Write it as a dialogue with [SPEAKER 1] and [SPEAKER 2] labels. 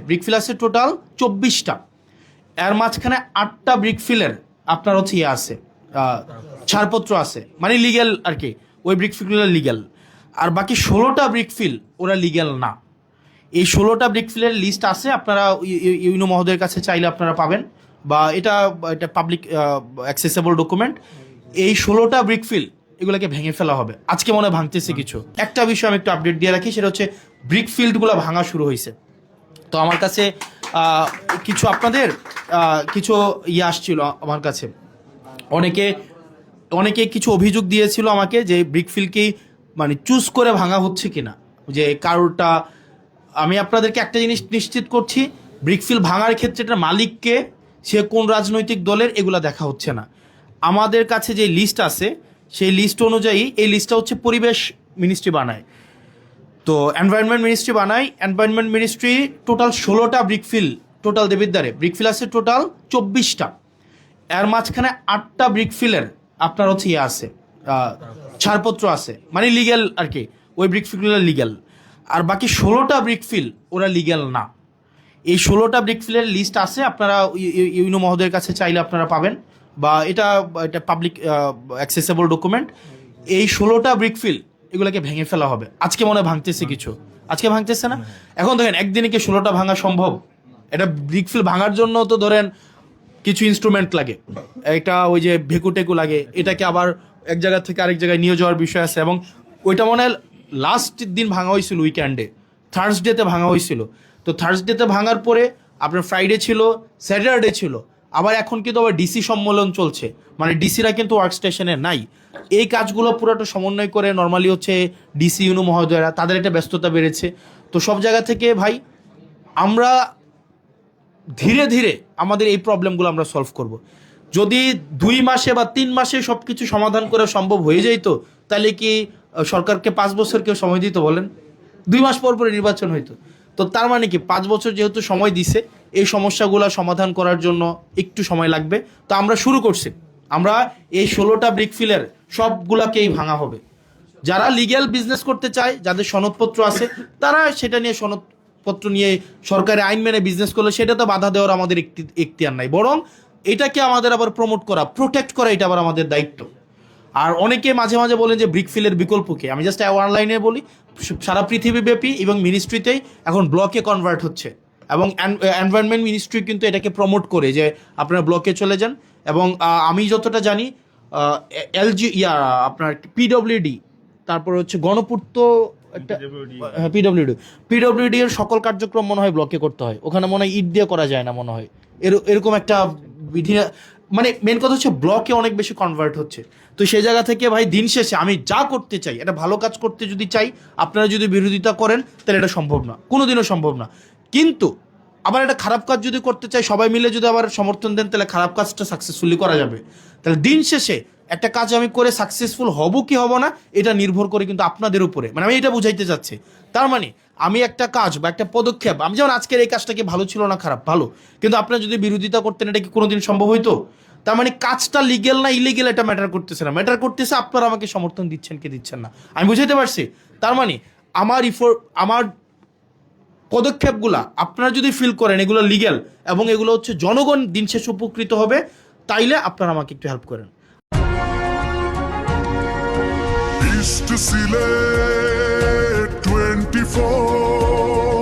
[SPEAKER 1] ব্রিকফিল আছে টোটাল 24টা, এর মাঝখানে 8টা ব্রিকফিলের আপনার হচ্ছে ইয়ে আছে, ছাড়পত্র আছে, মানে লিগ্যাল আর কি, ওই ব্রিকফিলগুলো লিগ্যাল। আর বাকি 16টা ব্রিকফিল ওরা লিগ্যাল না। এই 16টা ব্রিকফিলের লিস্ট আছে, আপনারা ইউনো মহোদয়ের কাছে চাইলে আপনারা পাবেন, বা এটা পাবলিক অ্যাক্সেসেবল ডকুমেন্ট। এই 16টা ব্রিকফিল এগুলোকে ভেঙে ফেলা হবে, আজকে মনে হয় ভাঙতেছে কিছু। একটা বিষয় আমি একটু আপডেট দিয়ে রাখি, সেটা হচ্ছে ব্রিকফিল্ডগুলো ভাঙা শুরু হয়েছে। তো আমার কাছে কিছু আপনাদের কিছু ইয়ে আসছিল আমার কাছে, অনেকে কিছু অভিযোগ দিয়েছিল আমাকে যে ব্রিকফিল্ডকেই মানে চুজ করে ভাঙা হচ্ছে কিনা, যে কারোরটা। আমি আপনাদেরকে একটা জিনিস নিশ্চিত করছি, ব্রিকফিল্ড ভাঙার ক্ষেত্রে এটা মালিককে, সে কোন রাজনৈতিক দলের, এগুলা দেখা হচ্ছে না। আমাদের কাছে যে লিস্ট আছে সেই লিস্ট অনুযায়ী, এই লিস্টটা হচ্ছে পরিবেশ মিনিস্ট্রি বানায়, তো এনভায়রনমেন্ট মিনিস্ট্রি বানায়। এনভায়রনমেন্ট মিনিস্ট্রি টোটাল 16টা ব্রিকফিল, টোটাল দেবিদ্বারে ব্রিকফিল আছে টোটাল 24টা, এর মাঝখানে 8টা ব্রিকফিলের আপনার হচ্ছে ইয়ে আছে, ছাড়পত্র আছে, মানে লিগ্যাল আর কি, ওই ব্রিকফিলগুলো লিগ্যাল। আর বাকি 16টা ব্রিকফিল ওরা লিগ্যাল না। এই 16টা ব্রিকফিলের লিস্ট আছে, আপনারা ইউনো মহোদয়ের কাছে চাইলে আপনারা পাবেন, বা এটা পাবলিক অ্যাক্সেসেবল ডকুমেন্ট। এই 16টা ব্রিকফিল এগুলোকে ভেঙে ফেলা হবে, আজকে মনে হয় ভাঙতেছে কিছু, আজকে ভাঙতেছে না। এখন দেখেন একদিনে কি 16টা ভাঙা সম্ভব? এটা ব্রিকফিল ভাঙার জন্য তো ধরেন কিছু ইনস্ট্রুমেন্ট লাগে, এটা ওই যে ভেকু টেকু লাগে, এটাকে আবার এক জায়গা থেকে আরেক জায়গায় নিয়ে যাওয়ার বিষয় আছে। এবং ওইটা মনে হয় লাস্ট দিন ভাঙা হয়েছিল উইকেন্ডে, থার্সডেতে ভাঙা হয়েছিল। তো থার্সডেতে ভাঙার পরে আপনার ফ্রাইডে ছিল, স্যাটারডে ছিল, আবার এখন কিন্তু আবার ডিসি সম্মেলন চলছে, মানে ডিসিরা কিন্তু ওয়ার্ক স্টেশনে নাই। এই কাজগুলো পুরোটা সমন্বয় করে নর্মালি হচ্ছে ডিসি ইউনো মহোদয়রা, তাদের একটা ব্যস্ততা বেড়েছে। তো সব জায়গা থেকে ভাই আমরা ধীরে ধীরে আমাদের এই প্রবলেমগুলো আমরা সলভ করব। যদি 2 মাসে বা 3 মাসে সব কিছু সমাধান করা সম্ভব হয়ে যেত, তাহলে কি সরকারকে 5 বছর কেউ সময় দিত বলেন? 2 মাস পর পরে নির্বাচন হইতো। তো তার মানে কি 5 বছর যেহেতু সময় দিছে, এই সমস্যাগুলো সমাধান করার জন্য একটু সময় লাগবে। তো আমরা শুরু করছি, আমরা এই 16টা ব্রিকফিলের সবগুলাকেই ভাঙা হবে। যারা লিগ্যাল বিজনেস করতে চায়, যাদের সনদপত্র আছে, তারা সেটা নিয়ে সনদপত্র নিয়ে সরকারি আইন মেনে বিজনেস করলে সেটা তো বাধা দেওয়ার আমাদের এখতিয়ার নাই, বরং এটাকে আমাদের আবার প্রমোট করা, প্রোটেক্ট করা, এটা আবার আমাদের দায়িত্ব। আর অনেকে মাঝে মাঝে বলেন যে ব্রিকফিলের বিকল্পকে, আমি জাস্ট অনলাইনে বলি, সারা পৃথিবীব্যাপী এবং মিনিস্ট্রিতেই এখন ব্লকে কনভার্ট হচ্ছে, এবং এনভায়রনমেন্ট মিনিস্ট্রি কিন্তু এটাকে প্রমোট করে যে আপনারা ব্লকে চলে যান। এবং আমি যতটা জানি এলজি আপনার পিডব্লিউডি, তারপর হচ্ছে গণপূর্ত একটা, হ্যাঁ পিডব্লিউডি এর সকল কার্যক্রম মনে হয় ব্লকে করতে হয়, ওখানে মনে হয় ইট দিয়ে করা যায় না মনে হয়, এরকম একটা বিধি। মানে মেন কথা হচ্ছে ব্লকে অনেক বেশি কনভার্ট হচ্ছে। তো সেই জায়গা থেকে ভাই দিন শেষে আমি যা করতে চাই, এটা ভালো কাজ করতে যদি চাই, আপনারা যদি বিরোধিতা করেন তাহলে এটা সম্ভব না, কোনোদিনও সম্ভব না। কিন্তু আবার একটা খারাপ কাজ যদি করতে চাই, সবাই মিলে যদি আবার সমর্থন দেন, তাহলে খারাপ কাজটা সাকসেসফুলি করা যাবে। তাহলে দিন শেষে একটা কাজ আমি করে সাকসেসফুল হব কি হব না, এটা নির্ভর করে কিন্তু আপনাদের উপরে, মানে আমি এটা বুঝাইতে চাচ্ছি। তার মানে আমি একটা কাজ বা একটা পদক্ষেপ, আমি যেমন আজকের এই কাজটা কি ভালো ছিল না খারাপ, ভালো, কিন্তু আপনারা যদি বিরোধিতা করতেন, এটা কি কোনোদিন সম্ভব হইতো? তার মানে কাজটা লিগেল না ইলিগেল এটা ম্যাটার করতেছে না, ম্যাটার করতেছে আপনারা আমাকে সমর্থন দিচ্ছেন কি দিচ্ছেন না। আমি বুঝাইতে পারছি? তার মানে আমার পদক্ষেপগুলা আপনারা যদি ফিল করেন এগুলো লিগ্যাল এবং এগুলো হচ্ছে জনগণ দিন শেষে উপকৃত হবে, তাইলে আপনারা আমাকে একটু হেল্প করেন।
[SPEAKER 2] East to Sile 24